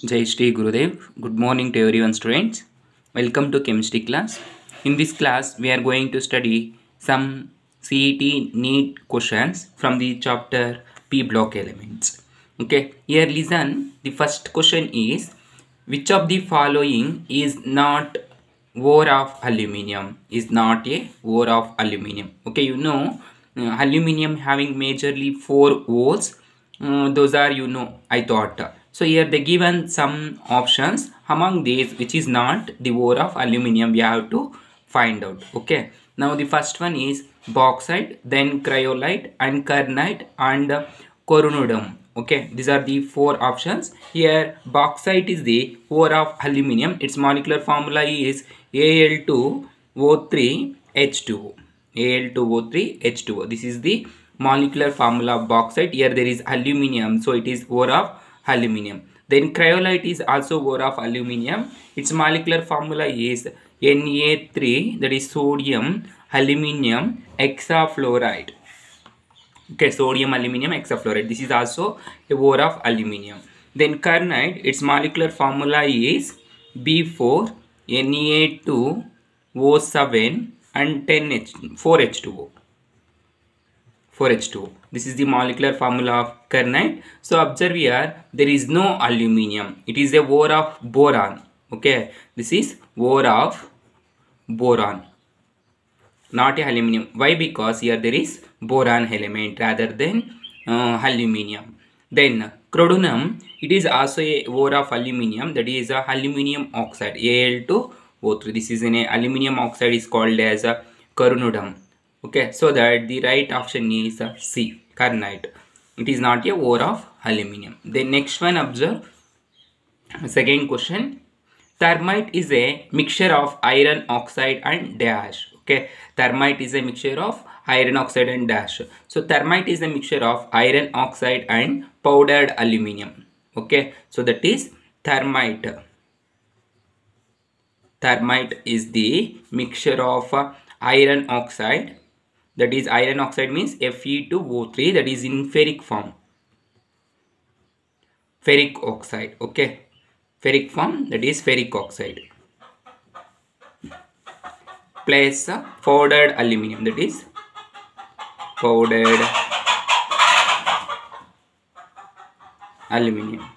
Jai Shri Gurudev. Good morning to everyone, students. Welcome to chemistry class. In this class, we are going to study some CET NEET questions from the chapter P block elements. Okay, here listen. The first question is, which of the following is not ore of aluminium? Is not a ore of aluminium. Okay, aluminium having majorly 4 ores. Those are I thought. So here they given some options. Among these, which is not the ore of aluminium, we have to find out. Okay, now the first one is bauxite, then cryolite and kernite and corundum. Okay, these are the 4 options. Here bauxite is the ore of aluminium. Its molecular formula is Al2O3H2O. Al2O3H2O. This is the molecular formula of bauxite. Here there is aluminium, so it is ore of aluminium. Then cryolite is also ore of aluminium. Its molecular formula is Na3, that is sodium aluminium hexafluoride. Okay, sodium aluminium hexafluoride. This is also a ore of aluminium. Then kernite, its molecular formula is B4 Na2O7 and 4H2O. 4H2O. This is the molecular formula of kernite. So observe here, there is no aluminium. It is a ore of boron. Okay, this is ore of boron, not a aluminium. Why? Because here there is boron element rather than aluminium. Then corundum, it is also a ore of aluminium, that is a aluminium oxide, Al2O3. This is an aluminium oxide is called as a corundum. Okay, so that the right option is C, kernite. It is not a ore of aluminium. Then next one, observe second question. Thermite is a mixture of iron oxide and dash. Okay, thermite is a mixture of iron oxide and dash. So thermite is a mixture of iron oxide and powdered aluminium. Okay, so that is thermite. Thermite is the mixture of iron oxide. That is, iron oxide means Fe2O3, that is in ferric form. Ferric oxide. Okay, ferric form, that is ferric oxide. Plus powdered aluminium, that is powdered aluminium.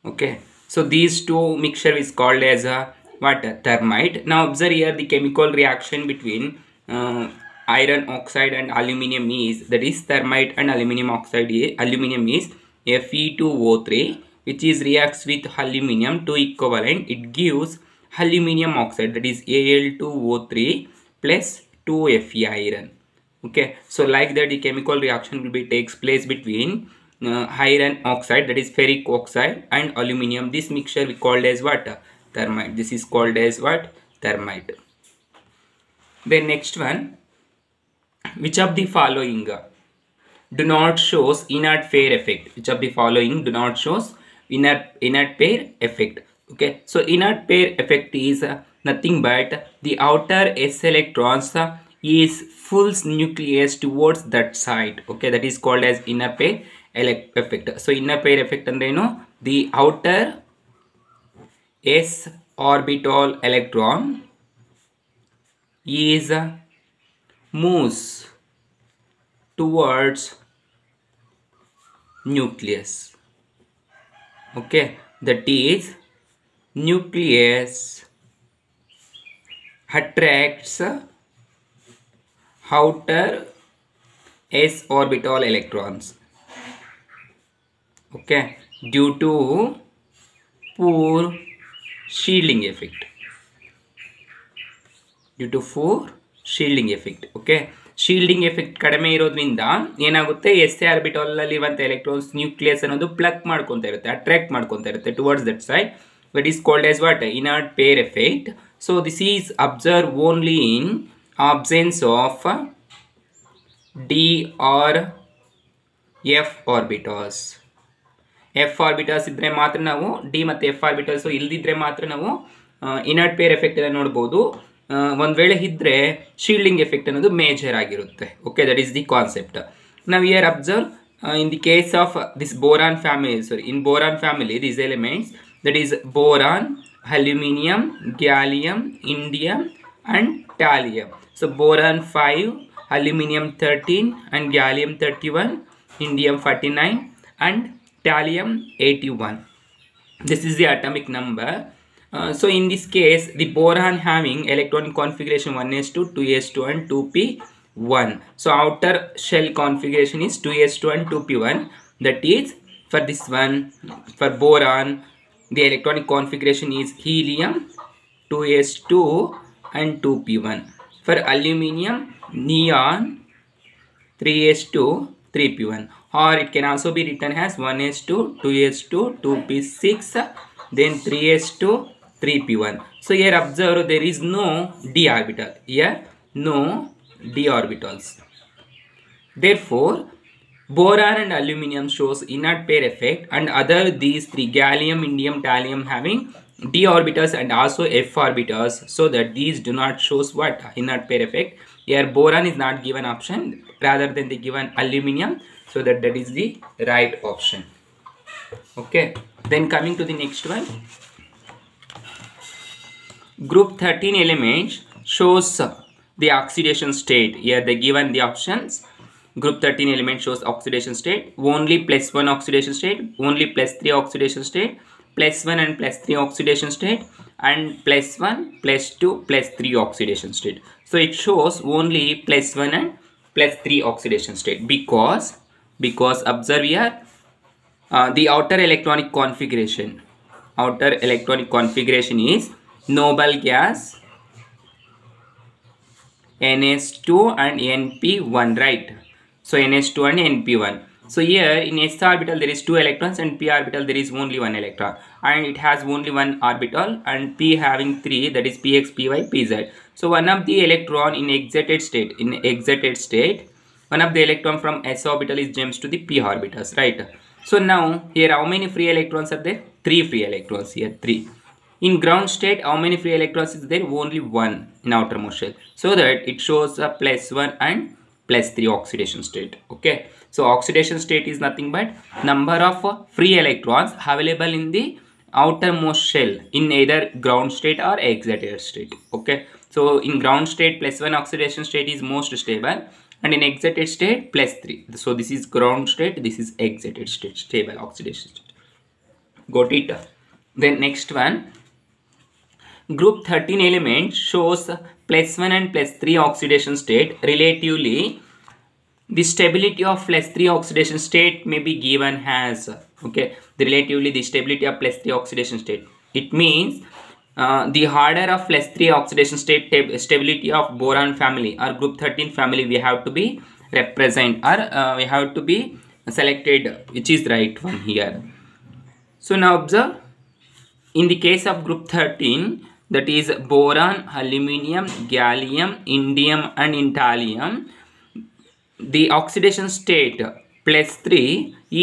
Okay, so these two mixture is called as a thermite. Now observe here the chemical reaction between iron oxide and aluminium is, that is thermite and aluminium oxide. Aluminium is Fe2O3, which is reacts with aluminium to equivalent. It gives aluminium oxide, that is Al2O3 plus 2Fe iron. Okay, so like that the chemical reaction will be takes place between iron oxide, that is ferric oxide, and aluminium. This mixture we called as what? Thermite. This is called as what? Thermite. Then next one, which of the following do not shows inert pair effect? Which of the following do not shows inert pair effect? Okay, so inert pair effect is nothing but the outer s electrons is full nucleus towards that side. Okay, that is called as inner pair effect. So inner pair effect and the outer s orbital electron is moves towards nucleus. Okay, that is nucleus attracts outer s orbital electrons. Okay, due to poor shielding effect. Due to poor shielding effect. Okay, shielding effect ಕಡಿಮೆ ಇರೋದ್ರಿಂದ ಏನಾಗುತ್ತೆ, S orbital ಅಲ್ಲಿ ಇರುವಂತ electrons nucleus ಅನ್ನೋದು plug ಮಾಡ್ಕೊಂತ ಇರುತ್ತೆ, attract ಮಾಡ್ಕೊಂತ ಇರುತ್ತೆ towards that side. That is called as what? Inert pair effect. So this is observed only in absence of d or f orbitals. F orbitals ಇದ್ರೆ ಮಾತ್ರ ನಾವು, d ಮತ್ತು f orbitals ಇಲ್ದಿದ್ರೆ ಮಾತ್ರ ನಾವು inert pair effect ಅನ್ನು ನೋಡಬಹುದು. ಒಂದು ವೇಳೆ ಇದ್ದರೆ ಶೀಲ್ಡಿಂಗ್ ಎಫೆಕ್ಟ್ ಅನ್ನೋದು ಮೇಜರ್ ಆಗಿರುತ್ತೆ. Okay, that is the concept. ನಾವು here observe in the case of this boron family, in boron family, these elements, that is boron, aluminium, gallium, indium and thallium. So boron 5, aluminium 13 and gallium 31, indium 49 and thallium 81. This is the atomic number. So in this case, the boron having electronic configuration 1s2, 2s2 and 2p1. So outer shell configuration is 2s2 and 2p1. That is, for this one, for boron, the electronic configuration is helium 2s2 and 2p1. For aluminium, neon 3s2 3p1, or it can also be written as 1s2 2s2 2p6 then 3s2 3p1. So here observe, there is no d orbital, here no d orbitals. Therefore boron and aluminium shows inert pair effect, and other these three, gallium, indium, thallium, having d orbitals and also f orbitals, so that these do not shows what inert pair effect. Here boron is not given option, rather than the given aluminium, so that is the right option. Okay, then coming to the next one, group 13 elements shows the oxidation state. Here they given the options. Group 13 element shows oxidation state only +1 oxidation state, only +3 oxidation state, +1 and +3 oxidation state, and +1, +2, +3 oxidation state. So it shows only +1 and +3 oxidation state because observe here, the outer electronic configuration is noble gas NS2 and NP1, right? So NS2 and NP1. So here in s orbital there is 2 electrons, and p orbital there is only 1 electron, and it has only 1 orbital, and p having 3, that is px, py, pz. So one of the electron in excited state, one of the electron from s orbital is jumps to the p orbitals, right? So now here how many free electrons are there? 3 free electrons here, 3. In ground state, how many free electrons is there? Only 1 in outermost shell, so that it shows a +1 and +3 oxidation state. Okay, so oxidation state is nothing but number of free electrons available in the outermost shell in either ground state or excited state. Okay, so in ground state +1 oxidation state is most stable, and in excited state +3. So this is ground state, this is excited state, stable oxidation state. Got it? Then next one, group 13 element shows +1 and +3 oxidation state. Relatively, the stability of +3 oxidation state may be given as, okay, the stability of +3 oxidation state. It means the order of +3 oxidation state stability of boron family or group 13 family we have to be represent, or we have to be selected which is right one here. So now observe, in the case of group 13, that is boron, aluminium, gallium, indium and thallium, the oxidation state +3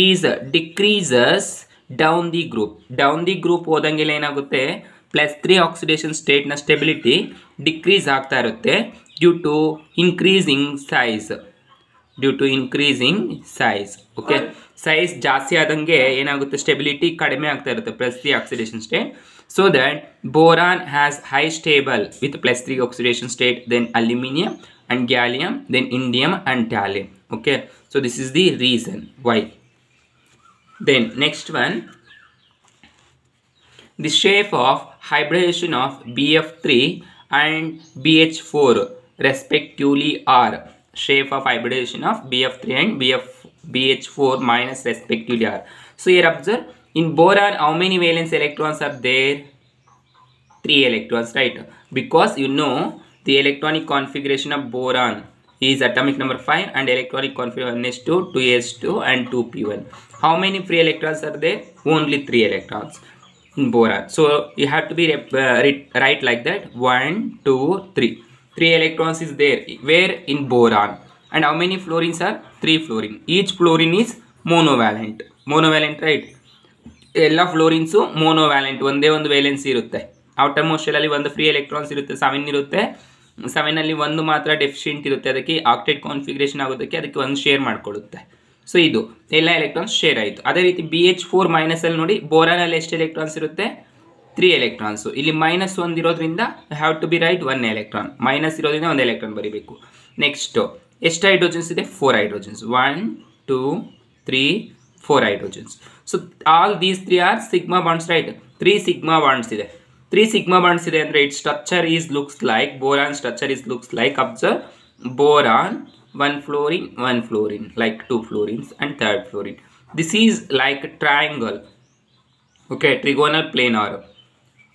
is decreases down the group. ಹೋದಂಗೆಲ್ಲ ಏನಾಗುತ್ತೆ, +3 oxidation state ನ stability decrease ಆಗ್ತಾ ಇರುತ್ತೆ due to increasing size. Okay, size ಜಾಸ್ತಿ ಆದಂಗೆ ಏನಾಗುತ್ತೆ, stability ಕಡಿಮೆ ಆಗ್ತಾ ಇರುತ್ತೆ +3 oxidation state. So that boron has high stable with +3 oxidation state, then aluminium and gallium, then indium and thallium. Okay, so this is the reason why. Then next one, the shape of hybridization of BF3 and BH4 respectively are. Shape of hybridization of BF3 and BH4 minus respectively are. So here observe, in boron how many valence electrons are there? 3 electrons, right? Because you know the electronic configuration of boron is atomic number 5 and electronic configuration is 2s2 and 2p1. How many free electrons are there? Only 3 electrons in boron. So you have to be write like that, 1 2 3. 3 electrons is there where? In boron. And how many fluorines are? 3 fluorine. Each fluorine is monovalent, right? ಎಲ್ಲ ಫ್ಲೋರಿನ್ಸು ಮೋನೋವ್ಯಾಲೆಂಟ್, ಒಂದೇ ಒಂದು valency ಇರುತ್ತೆ. Outer most ಶೆಲ್ಲಲ್ಲಿ ಒಂದು free electrons ಇರುತ್ತೆ, 7 ಇರುತ್ತೆ. 7ಅಲ್ಲಿ ಒಂದು ಮಾತ್ರ deficient ಇರುತ್ತೆ, ಅದಕ್ಕೆ ಆಕ್ಟೇಟ್ ಕಾನ್ಫಿಗರೇಷನ್ ಆಗೋದಕ್ಕೆ ಅದಕ್ಕೆ ಒಂದು ಶೇರ್ ಮಾಡಿಕೊಡುತ್ತೆ. ಸೊ ಇದು ಎಲ್ಲ ಎಲೆಕ್ಟ್ರಾನ್ಸ್ ಶೇರ್ ಆಯಿತು. ಅದೇ ರೀತಿ BH4- ಅಲ್ಲಿ ನೋಡಿ, ಬೋರಾನಲ್ಲಿ ಎಷ್ಟು ಎಲೆಕ್ಟ್ರಾನ್ಸ್ ಇರುತ್ತೆ? 3 ಎಲೆಕ್ಟ್ರಾನ್ಸು. ಇಲ್ಲಿ -1 ಇರೋದ್ರಿಂದ have to be right 1 electron, minus ಇರೋದ್ರಿಂದ 1 ಎಲೆಕ್ಟ್ರಾನ್ ಬರೀಬೇಕು. ನೆಕ್ಸ್ಟು ಎಷ್ಟು ಹೈಡ್ರೋಜನ್ಸ್ ಇದೆ? 4 hydrogens. 1 2 3 4 hydrogens. So all these 3 are sigma bonds, right? 3 sigma bonds ಇದೆ. 3 ಸಿಗ್ಮಾ ಬಾಂಡ್ಸ್ ಇದೆ ಅಂದರೆ it structure is looks like boron structure is looks like, observe, boron 1 fluorine 1 fluorine, like 2 fluorines and 3rd fluorine. This is like a triangle, okay, trigonal planar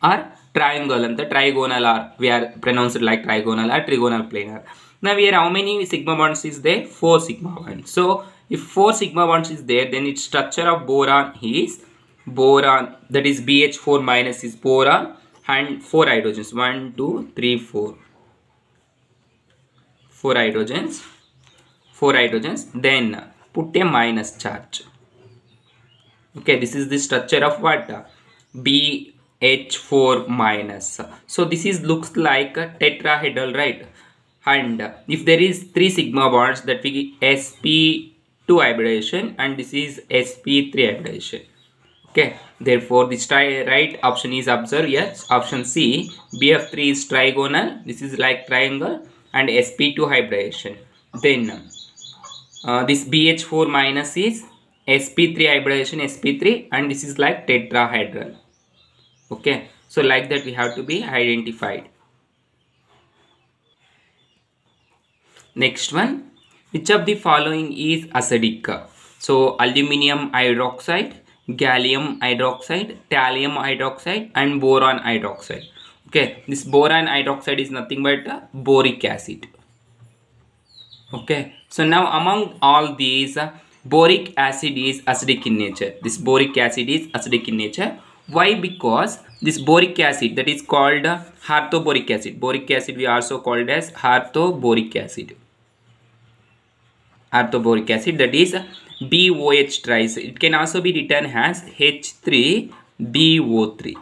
or triangle and the trigonal, or we are pronounced like trigonal or trigonal planar. Now here how many sigma bonds is there? 4 sigma bonds. So if 4 sigma bonds is there, then its structure of boron is boron, that is BH4- is boron and 4 hydrogens, 1 2 3 4 hydrogens, 4 hydrogens, then put a minus charge. Okay, this is the structure of what? BH4-. So this is looks like a tetrahedral, right? And if there is 3 sigma bonds, that will be sp2 hybridization, and this is sp3 hybridization. Okay, therefore this right option is observed. Yes, option C, BF3 is trigonal, this is like triangle, and sp2 hybridization. Then this BH4- is sp3 hybridization, sp3, and this is like tetrahedral. Okay, so like that we have to be identified. Next one, which of the following is acidic? So aluminum hydroxide, gallium hydroxide, thallium hydroxide, and boron hydroxide. Okay, this boron hydroxide is nothing but boric acid. Okay, so now among all these, boric acid is acidic in nature. This boric acid is acidic in nature. Why? Because this boric acid, that is called orthoboric acid. Boric acid we also called as orthoboric acid. Orthoboric acid, that is BOH tries. It can also be written as H3BO3.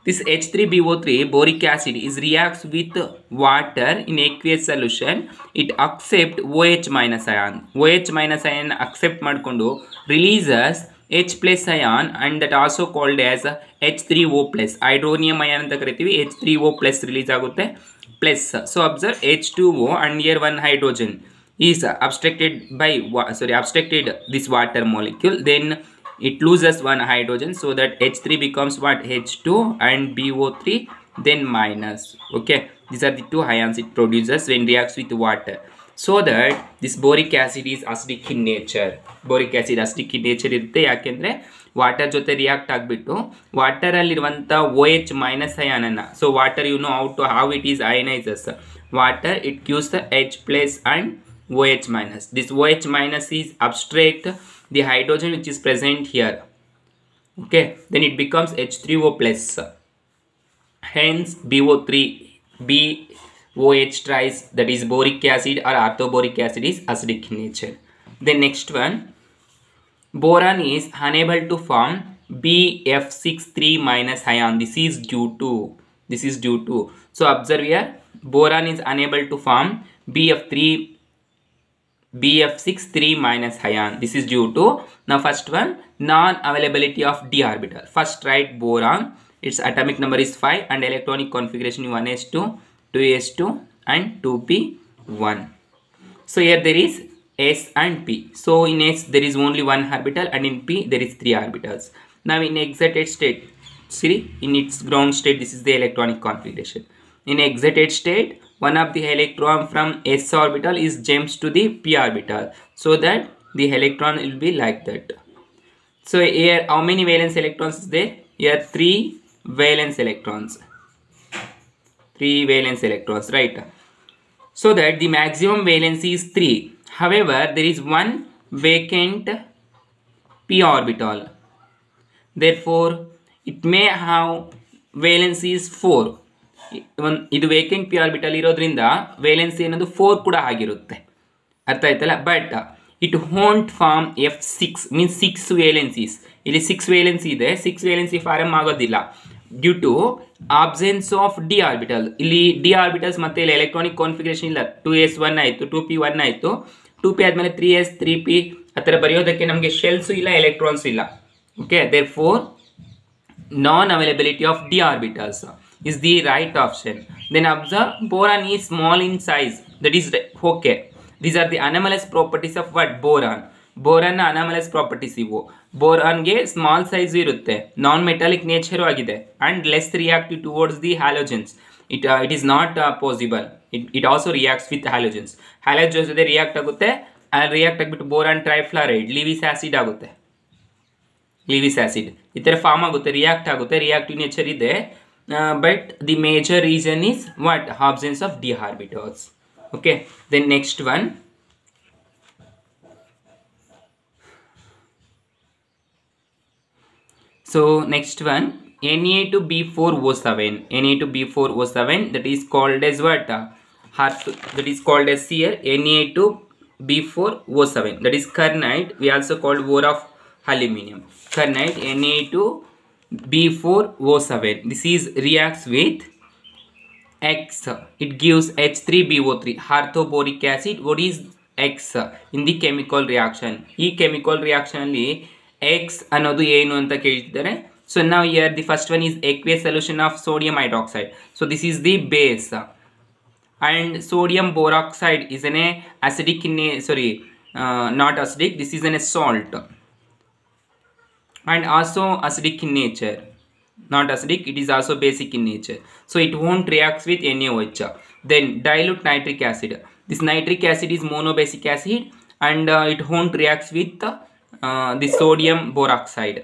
This H3BO3 boric acid is reacts with water in aqueous solution. It accept OH- ion. OH- ion accept madkondo releases H+ ion, and that also called as H3O+. Hydronium ion anta karitivi, H3O+ release agutte plus. So observe H2O, and here one hydrogen is abstracted this water molecule, then it loses one hydrogen, so that H3 becomes what? H2 and BO3, then minus. Okay, these are the 2 ions it produces when reacts with water. So that this boric acid is acidic in nature. Boric acid acidic in nature irutte, yakendre water jote react agbittu water alliruvanta OH- ion anna, so water, you know how it is ionizes water, it gives the H+ and OH-. This OH- is abstract the hydrogen which is present here. Okay, then it becomes H3O+. Hence BOH tries, that is boric acid or orthoboric acid, is acidic in nature. The next one, boron is unable to form BF63- ion. This is due to. So observe here, boron is unable to form BF63- ion. This is due to, now first one, non-availability of d orbital. First write boron, its atomic number is 5 and electronic configuration 1s2, 2s2 and 2p1. So here there is s and p. So in s there is only 1 orbital, and in p there is 3 orbitals. Now in excited state, see, in its ground state, this is the electronic configuration. In excited state, one of the electron from s orbital is jumps to the p orbital, so that the electron will be like that. So here how many valence electrons is there? Here 3 valence electrons. 3 valence electrons, right? So that the maximum valency is 3. However, there is one vacant p orbital. Therefore, it may have valency is 4. ಇದು vacant p orbital ಇರೋದ್ರಿಂದ valency ಅನ್ನೋದು 4 ಕೂಡ ಆಗಿರುತ್ತೆ, ಅರ್ಥ ಆಯ್ತಲ್ಲ. But it won't form F6 means 6 valencies. ಇಲ್ಲಿ 6 valency ಇದೆ, 6 valency form ಆಗೋದಿಲ್ಲ. Due to absence of d orbital. ಇಲ್ಲಿ ಡಿ ಆರ್ಬಿಟಲ್ಸ್ ಮತ್ತೆ ಇಲ್ಲಿ ಎಲೆಕ್ಟ್ರಾನಿಕ್ ಕಾನ್ಫಿಗರೇಷನ್ ಇಲ್ಲ. 2s1 ಆಯಿತು, 2p1 ಆಯಿತು, 2p ಆದಮೇಲೆ 3s 3p ಆ ಥರ ಬರೆಯೋದಕ್ಕೆ ನಮಗೆ ಶೆಲ್ಸು ಇಲ್ಲ, ಎಲೆಕ್ಟ್ರಾನ್ಸು ಇಲ್ಲ. Okay, therefore non availability of d orbitals is the right option. Then observe boron is small in size, that is okay. These are the anomalous properties of what? Boron. Boron na anomalous properties ivu. Boron ge small size irutte, non metallic nature agide and less reactive towards the halogens. It is not possible. It also reacts with halogens. Halogens jothe react agutte, and react agbiಟ್ಟು boron trifluoride Lewis acid ಆಗುತ್ತೆ. Lewis acid ಈ ತರ form ಆಗುತ್ತೆ, react ಆಗುತ್ತೆ, reactive nature ಇದೆ. But the major reason is what? Absence of d orbitals. Okay, then next one, so next one, Na2B4O7. Na2B4O7, that is called as what? That is called as here Na2B4O7, that is kernite. We also called ore of aluminum. Kernite Na2B4O7. This is reacts with X. It gives H3BO3, orthoboric acid. What is X in the chemical reaction? ಈ chemical reaction ಅಲ್ಲಿ X ಅನ್ನೋದು ಏನು ಅಂತ ಕೇಳ್ತಿದ್ದಾರೆ. So now here the first one is aqueous solution of sodium hydroxide. So this is the base, and sodium boroxide is an acidic not acidic, this is an salt, and also acidic in nature. Not acidic, it is also basic in nature, so it won't react with NaOH. Then dilute nitric acid. This nitric acid is monobasic acid, and it won't react with the sodium boroxide.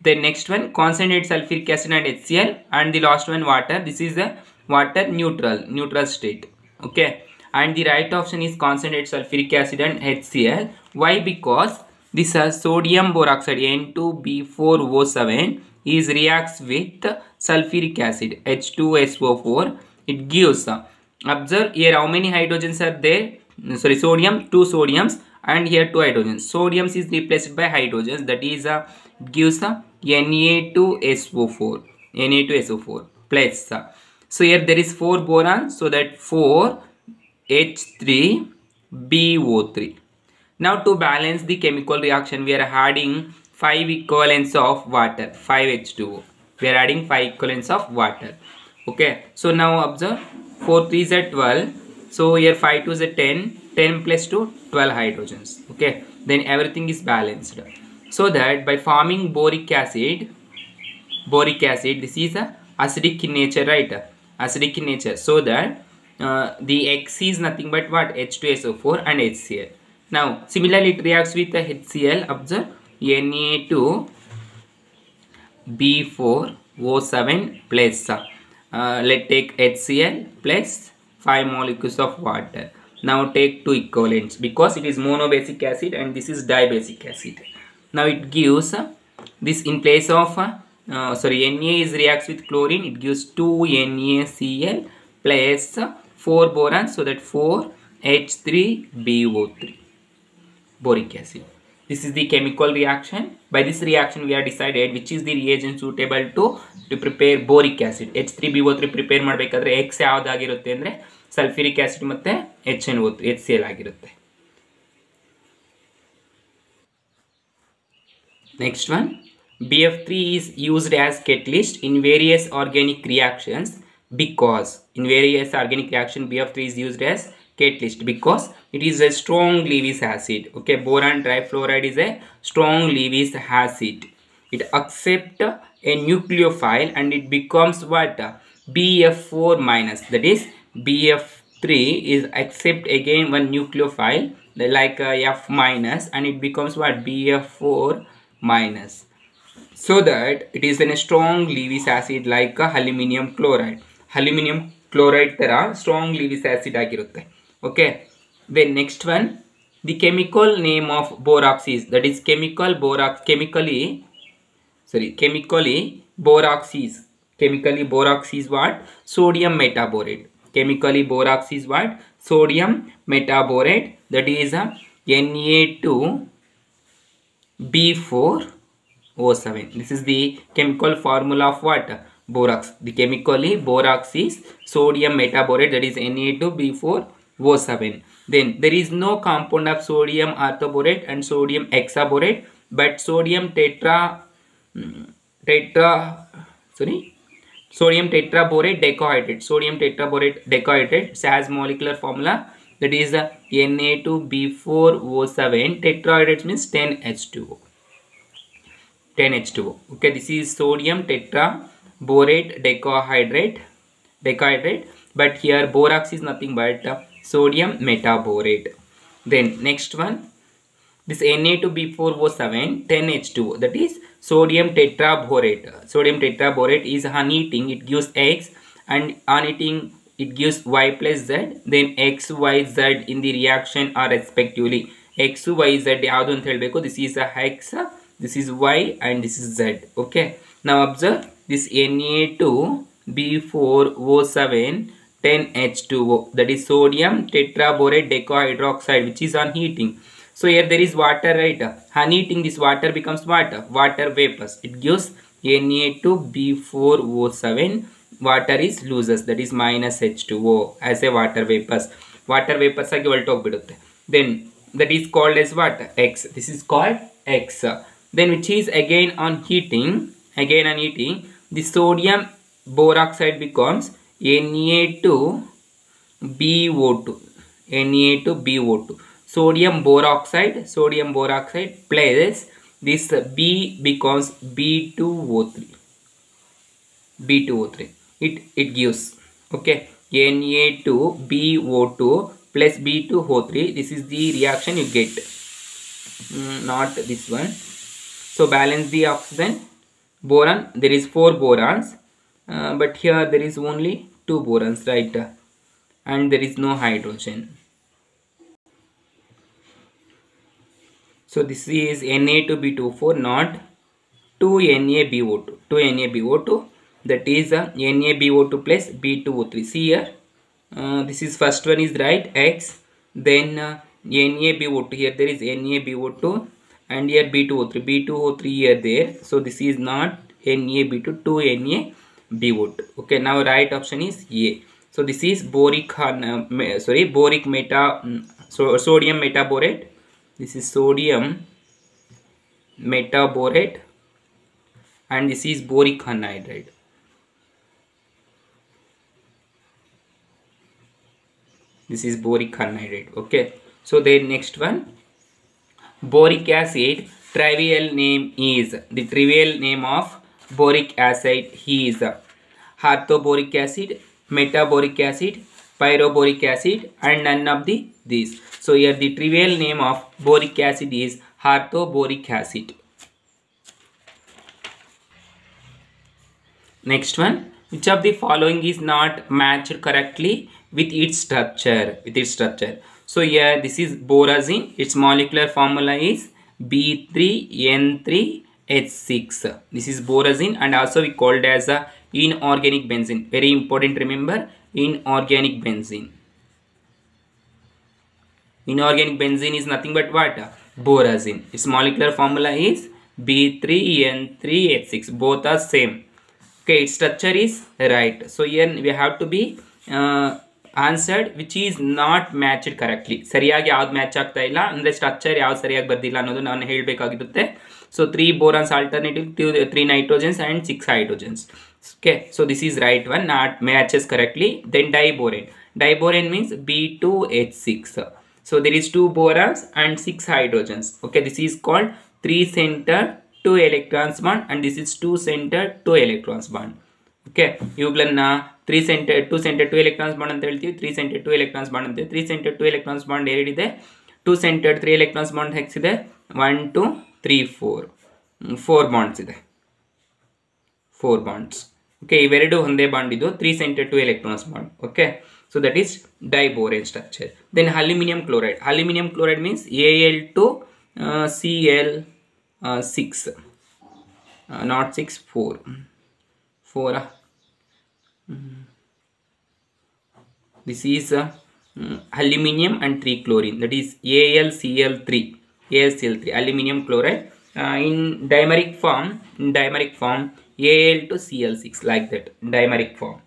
Then next one, concentrate sulfuric acid and HCl, and the last one water. This is the water neutral state. Okay, and the right option is concentrate sulfuric acid and HCl. Why? Because this sodium boroxide N2B4O7 is reacts with sulfuric acid H2SO4. It gives, observe here how many hydrogens are there. Sorry, sodium, 2 sodiums, and here 2 hydrogens. Sodiums is replaced by hydrogens, that is gives Na2SO4 plus. So here there is 4 boron, so that 4H3BO3. Now to balance the chemical reaction, we are adding 5 equivalents of water, 5H2O. We are adding 5 equivalents of water. Okay, so now observe 4 3s are 12. So here 5 2s are 10. 10 plus 2, 12 hydrogens. Okay, then everything is balanced. So that by forming boric acid, this is acidic in nature, right? Acidic in nature. So that the X is nothing but what? H2SO4 and HCl. Now similarly it reacts with the HCl. Observe Na2B4O7 plus let's take HCl plus 5 molecules of water. Now take 2 equivalents, because it is monobasic acid and this is dibasic acid. Now it gives this in place of Na is reacts with chlorine. It gives 2 NaCl plus 4 boron, so that 4H3BO3 boric acid. This is the chemical reaction. By this reaction we are decided which is the reagent suitable to prepare boric acid. H3BO3 prepare ಮಾಡಬೇಕಾದ್ರೆ X ಯಾವ್ದಾಗಿರುತ್ತೆ ಅಂದ್ರೆ sulfuric acid ಮತ್ತೆ HCl ಆಗಿರುತ್ತೆ. Next one, BF3 is used as catalyst in various organic reactions because BF3 is used as catalyst because it is a strong Lewis acid. Okay, boron trifluoride is a strong Lewis acid. It accepts a nucleophile and it becomes what? BF4 minus. That is BF3 is accept again one nucleophile like F minus, and it becomes what? BF4 minus. So that it is in a strong Lewis acid like aluminum chloride. Aluminum chloride tara strong Lewis acid ಆಗಿರುತ್ತೆ. Okay, then next one, the chemical name of borax is, that is chemically borax is what? Sodium metaborate. Chemically borax is what? Sodium metaborate, that is Na2B4O7. This is the chemical formula of what? borax. The chemically borax is sodium metaborate, that is Na2B4O7. Then there is no compound of sodium orthoborate and sodium hexaborate, but sodium sodium tetraborate decohydrate has molecular formula, that is the Na2B4O7. Tetrahydrate means 10H2O. Okay, this is sodium tetraborate decohydrate, but here borax is nothing but sodium metaborate. Then next one, this Na2B4O7 10H2O, that is sodium tetraborate. Sodium tetraborate is on heating it gives X, and on heating it gives Y plus Z. Then X, Y, Z in the reaction are respectively X, Y, Z yadu anta helbeku. This is a X, this is Y, and this is Z. Okay, now observe this Na2B4O7 10H2O, that is sodium tetraborate decohydroxide, which is on heating. So here there is water, right? On heating this water becomes water vapors. It gives Na2B4O7. Water is loses, that is minus H2O as a water vapors. Water vapors agi ಹೊರಟೋಗ್ಬಿಡುತ್ತೆ. Then that is called as what? X. This is called X. Then which is again on heating, the sodium boroxide becomes Na2BO2. Sodium boroxide plus this B becomes B2O3. It gives, okay, Na2BO2 plus B2O3. This is the reaction you get, not this one. So balance the oxygen. Boron, there is 4 borons, but here there is only 2 borons, right? And there is no hydrogen. So this is Na2B24, not 2NaBO2. 2NaBO2, that is NaBO2 plus B2O3. See here, this is first one is right, X. Then NaBO2, here there is NaBO2, and here B2O3 here there. So this is not NaB2, 2NaBO2. Okay, now right option is A. So this is sodium metaborate. This is sodium metaborate, and this is boric anhydride. This is boric anhydride. Okay, so then next one, boric acid. Trivial name of boric acid is orthoboric acid, metaboric acid, pyroboric acid, and none of these. So here the trivial name of boric acid is orthoboric acid. Next one, which of the following is not matched correctly with its structure? So here this is borazine. Its molecular formula is B3N3H6. This is borazine, and also we called as a inorganic benzene. Very important, remember, inorganic benzene. Inorganic benzene is nothing but what? Borazine. Its molecular formula is B3N3H6. Both are same. Okay, its structure is right. So here we have to be answered which is not matched correctly. ಸರಿಯಾಗಿ ಯಾವುದು match ಆಗ್ತಾ ಇಲ್ಲ ಅಂದ್ರೆ structure ಯಾವುದು ಸರಿಯಾಗಿ ಬರ್ದಿಲ್ಲ ಅನ್ನೋದು ನಾನು ಹೇಳಬೇಕಾಗಿರುತ್ತೆ. So 3 borons alternative, 3 nitrogens and 6 hydrogens. Okay, so this is right one, not matches correctly. Then diborane means B2H6. So there is 2 borons and 6 hydrogens. Okay, this is called 3-centered 2 electrons bond, and this is 2-centered 2 electrons bond. Okay, ಇವುಗಳನ್ನ 3-centered 2-centered 2 electrons bond ಅಂತ ಹೇಳ್ತೀವಿ, 3-centered 2 electrons bond ಅಂತ. 3-centered 2 electrons bond ಎರಡಿದೆ, 2-centered 3 electrons bond ಹೇಗಿದೆ? 1 2 3 4 bonds ಇದೆ, 4 bonds. Okay, ಇವೆರಡು ಒಂದೇ bond ಇದು, 3-centered 2 electrons bond. Okay, so that is diborane structure. Then aluminum chloride means Al2Cl6, not 6, 4. This is aluminium and 3 chlorine, that is AlCl3, aluminium chloride. In dimeric form Al to Cl6 like that, dimeric form.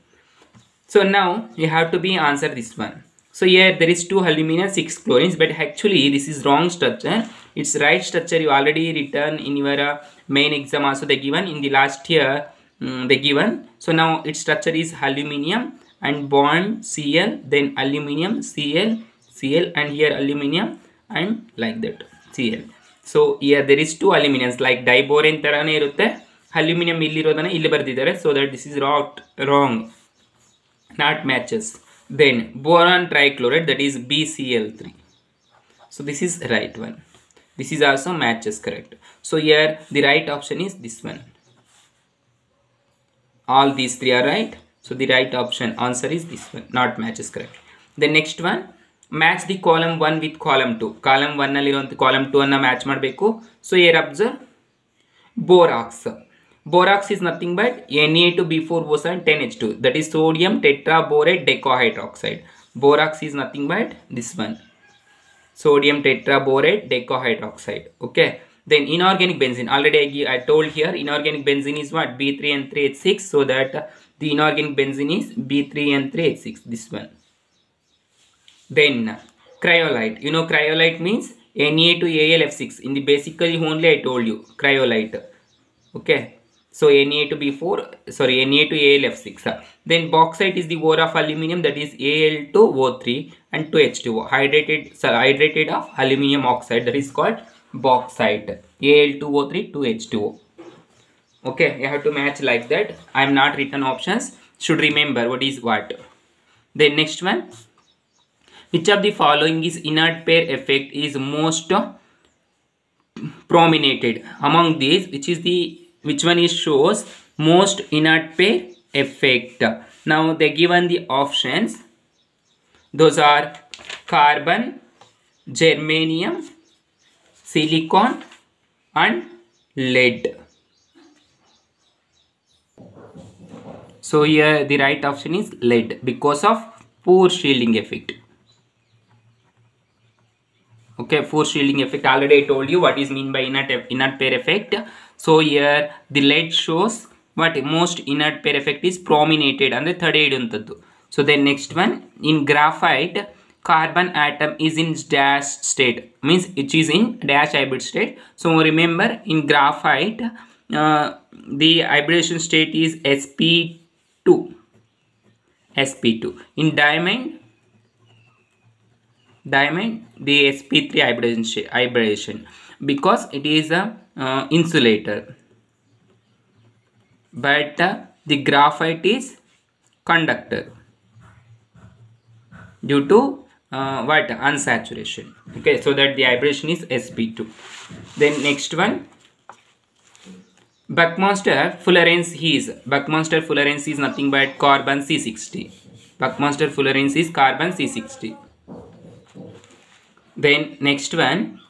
So now you have to be answer this one. So here there is 2 aluminum 6 chlorines, but actually this is wrong structure. It's right structure you already written in your main exam also they given in the last year they given. So now its structure is aluminum and bond Cl, then aluminum Cl, Cl, and here aluminum and like that Cl. So here there is 2 aluminums like diborane ತರಾನೇ ಇರುತ್ತೆ, aluminum ಇಲ್ಲಿರೋದನ್ನ ಇಲ್ಲಿ ಬರೆದಿದ್ದಾರೆ, so that this is wrong, not matches. Then boron trichloride, that is BCl3. So this is right one. This is also matches, correct. So here the right option is this one. All these 3 are right. So the right option answer is this one, not matches, correct. The next one, match the column 1 with column 2. Column 1 nalliruvanಥ column 2 anna match ಮಾಡಬೇಕು. So here observe borax. Borax is nothing but Na2B4O7 10H2, that is sodium tetraborate decohydroxide. Borax is nothing but this one, sodium tetraborate decohydroxide. Okay, then inorganic benzene, already I told here inorganic benzene is what, B3N3H6, so that the inorganic benzene is B3N3H6, this one. Then cryolite, you know cryolite means Na2AlF6, in the basically only I told you cryolite. Okay, so Na2B4, sorry, Na2AlF6. Then bauxite is the ore of aluminum, that is Al2O3 and 2H2O, hydrated of aluminum oxide, that is called bauxite, Al2O3 2H2O. Okay, you have to match like that. I am not written options, should remember what is what. Then next one, which of the following is inert pair effect is most prominent among these, which one is shows most inert pair effect. Now they given the options, those are carbon, germanium, silicon and lead. So here the right option is lead because of poor shielding effect. Okay, poor shielding effect, already I told you what is mean by inert pair effect. So here the lead shows what most inert pair effect is prominent and the third aid untaddu. So then next one, in graphite carbon atom is in dash state, means it is in dash hybrid state. So remember in graphite the hybridization state is sp2. In diamond the sp3 hybridization because it is a insulator, but the graphite is conductor due to what, unsaturation. Okay, so that the hybridization is sp2. Then next one, Buckminster fullerenes is nothing but carbon C60. Buckminster fullerenes is carbon C60. Then next one,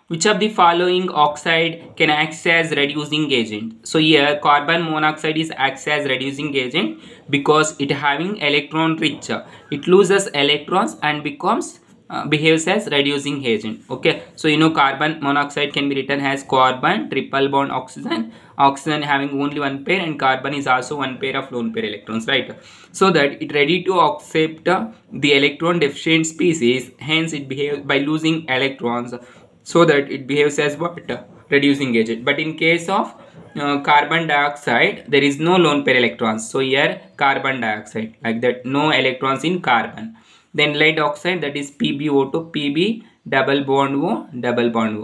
which of the following oxide can act as reducing agent? So here carbon monoxide is acts as reducing agent because it having electron rich, it loses electrons and behaves as reducing agent. Okay, so you know carbon monoxide can be written as carbon triple bond oxygen having only one pair, and carbon is also one pair of lone pair electrons, right? So that it ready to accept the electron deficient species, hence it behaves by losing electrons, so that it behaves as what, reducing agent. But in case of carbon dioxide there is no lone pair electrons, so here carbon dioxide like that, no electrons in carbon. Then lead oxide, that is PbO2, Pb double bond O,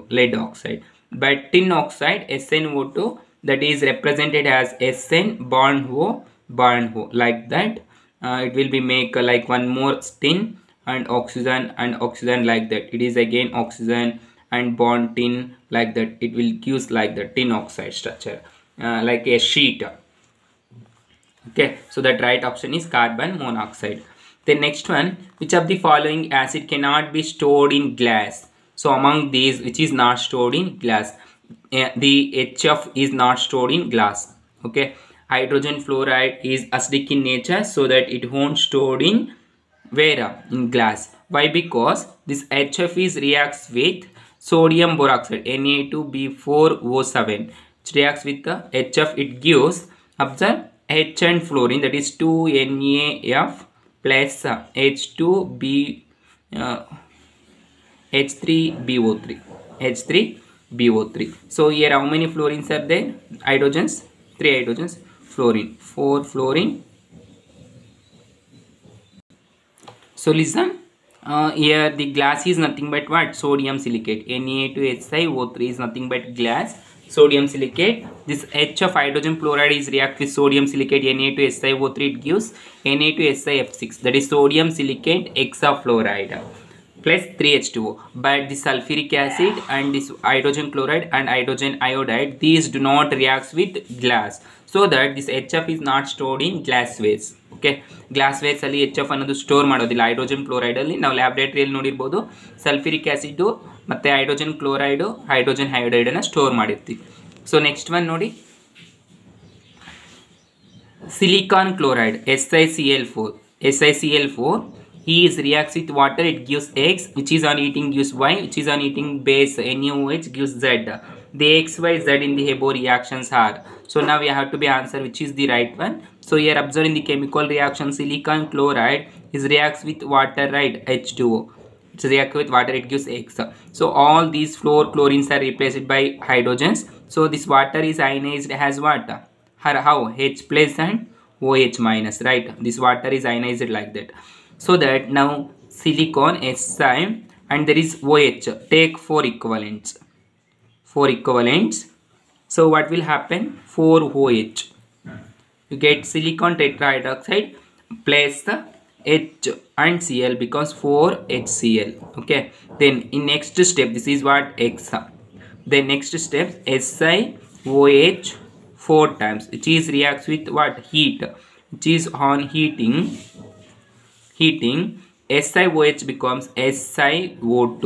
lead oxide. But tin oxide SnO2, that is represented as Sn bond O, like that. It will be make like one more tin and oxygen like that. It is again oxygen and bond tin like that. It will gives like the tin oxide structure, like a sheet. Okay, so that right option is carbon monoxide. The next one, which of the following acid cannot be stored in glass? So among these, which is not stored in glass? The HF is not stored in glass. Okay, hydrogen fluoride is acidic in nature, so that it won't stored in where, in glass. Why? Because this HF is reacts with sodium boroxide Na2B4O7, which reacts with the HF, it gives observe H and fluorine, that is 2NaF plus H2B H3BO3 H3BO3. So here how many fluorines are there? Hydrogens, 3 hydrogens, fluorine, 4 fluorine. So listen, here the glass is nothing but what? Sodium silicate. Na2HiO3 is nothing but glass, sodium silicate. This H of hydrogen fluoride is react with sodium silicate Na2SiO3, it gives Na2SiF6, that is sodium silicate hexafluoride plus 3H2O. But the sulfuric acid and this hydrogen chloride and hydrogen iodide, these do not react with glass, so that this HF is not stored in glasswares. Okay, glasswares ಅಲ್ಲಿ HF ಅನ್ನೋದು store ಮಾಡೋದಿಲ್ಲ. Hydrogen chloride ಅಲ್ಲಿ ನಾವು ಲ್ಯಾಬೊರೇಟರಿಯಲ್ಲಿ ನೋಡಿರಬಹುದು sulphuric acid ಮತ್ತೆ hydrogen chloride hydrogen iodide ಅನ್ನು store ಮಾಡಿರ್ತೀವಿ. So next one ನೋಡಿ, silicon chloride SiCl4. SiCl4 is reacts with water, it gives X, which is on heating gives Y, which is on heating base NaOH gives Z. The X, Y, Z in the above reactions are. So now we have to be answer which is the right one. So here observing the chemical reaction, silicon chloride is reacts with water, right? H2O. It's react with water, it gives X. So all these fluorines are replaced by hydrogens. So this water is ionized as what? How? H plus and OH minus, right? This water is ionized like that. So that now silicon Si and there is OH, take 4 equivalents. 4 equivalents. So what will happen? 4OH. You get silicon tetrahydroxide plus the H and Cl becomes 4HCl. Okay. Then in next step, this is what X. Then next step SiOH 4 times, which is reacts with what? Heat. Which is on heating. SiOH becomes SiO2.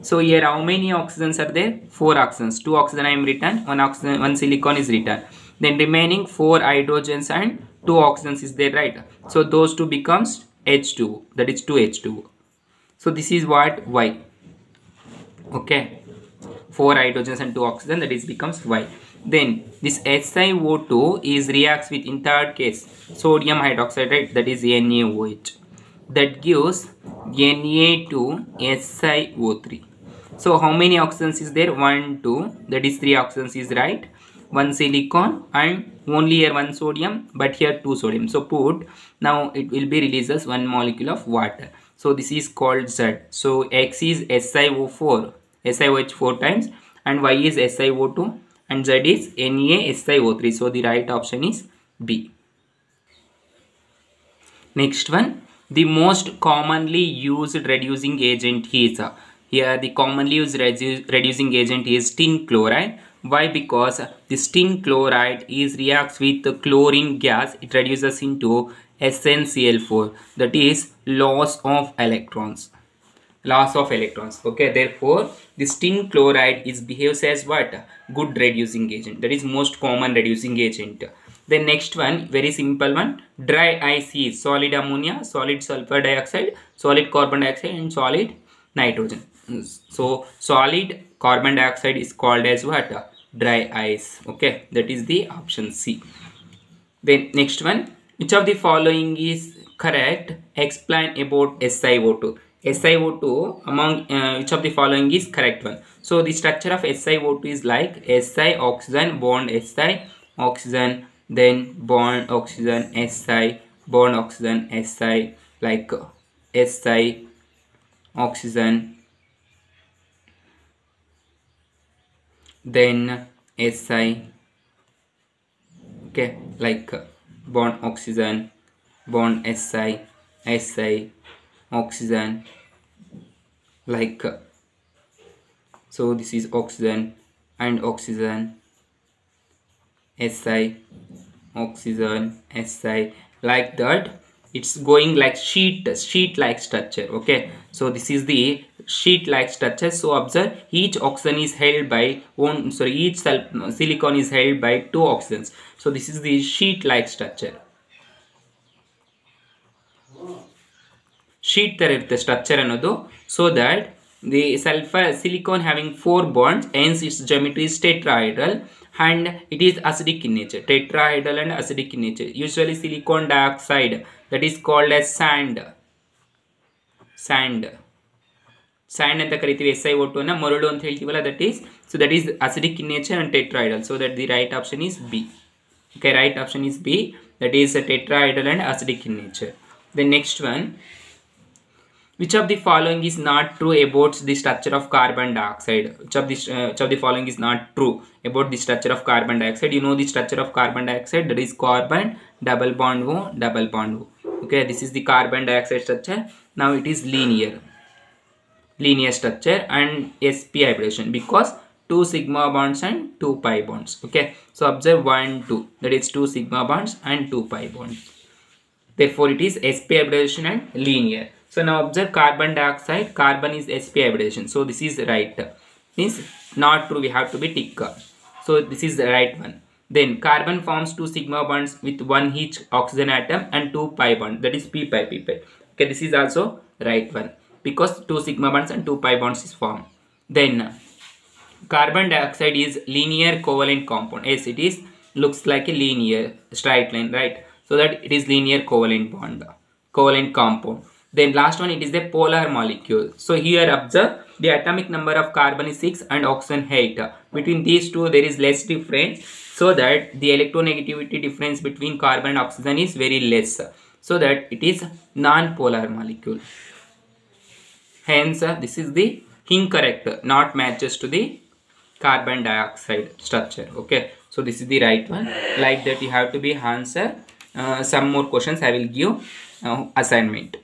So here how many oxygens are there? 4 oxygens. 2 oxygen I am written, 1 oxygen, 1 silicon is written. Then remaining 4 hydrogens and 2 oxygens is there, right? So those two becomes H2, that is 2H2. So this is what? Y. Okay, 4 hydrogens and 2 oxygen, that is becomes Y. Then this SiO2 is reacts with, in third case, sodium hydroxide, right? That is NaOH. That gives Na2SiO3. So how many oxygens is there? 1, 2, that is 3 oxygens is right. 1 silicon and only here 1 sodium, but here 2 sodium. So put, now it will be releases 1 molecule of water. So this is called Z. So X is SiO4, SiOH 4 times, and Y is SiO2 and Z is NaSiO3. So the right option is B. Next one, the most commonly used reducing agent is, here the commonly used reducing agent is tin chloride. Why? Because this tin chloride is reacts with the chlorine gas, it reduces into SnCl4, that is loss of electrons. Okay, therefore this tin chloride is behaves as what? Good reducing agent, that is most common reducing agent. Then next one, very simple one, dry ice is solid ammonia, solid sulfur dioxide, solid carbon dioxide and solid nitrogen. So solid carbon dioxide is called as what? Dry ice. Okay, that is the option C. Then next one, which of the following is correct? Explain about SiO2. SiO2 among which of the following is correct one? So the structure of SiO2 is like Si oxygen bond Si oxygen, then bond oxygen Si, bond oxygen Si, like Si oxygen, then Si, okay, like bond oxygen, bond Si, Si oxygen, like so this is oxygen and oxygen, Si oxygen Si, like that. It's going like sheet like structure. Okay, so this is the sheet like structure. So observe, each oxygen is held by one, sorry, each silicon is held by 2 oxygens. So this is the sheet like structure. Sheet ತರ ಇರುತ್ತೆ structure ಅನ್ನೋದು. So that The sulfur silicon having 4 bonds, hence its geometry is tetrahedral and it is acidic in nature. Tetrahedral and acidic in nature. Usually silicon dioxide, that is called as sand. Sand anta ಕರಿತೀವಿ SiO2 ಅನ್ನು ಮರಳು ಅಂತ ಹೇಳ್ತೀವಲ್ಲ, that is, so that is acidic in nature and tetrahedral, so that the right option is B. Okay, right option is B, that is a tetrahedral and acidic in nature. The next one, which of the following is not true about the structure of carbon dioxide? Which of the following is not true about the structure of carbon dioxide? You know the structure of carbon dioxide, that is carbon double bond O double bond O. Okay, this is the carbon dioxide structure. Now it is linear structure and sp hybridization because 2 sigma bonds and 2 pi bonds. Okay, so observe 1 2, that is 2 sigma bonds and 2 pi bonds, therefore it is sp hybridization and linear. So now observe carbon dioxide, carbon is sp hybridization, so this is right, means not true, we have to be tick. So this is the right one. Then carbon forms 2 sigma bonds with 1 each oxygen atom and 2 pi bond, that is p pi p pi. Okay, this is also right one because 2 sigma bonds and 2 pi bonds is formed. Then carbon dioxide is linear covalent compound. Yes, it is, looks like a linear straight line, right? So that it is linear covalent compound. Then last one, it is the polar molecule. So here observe the atomic number of carbon is 6 and oxygen 8. Between these two there is less difference, so that the electronegativity difference between carbon and oxygen is very less, so that it is non-polar molecule. Hence this is the incorrect, not matches to the carbon dioxide structure. Okay, so this is the right one. Like that you have to be answer some more questions I will give assignment.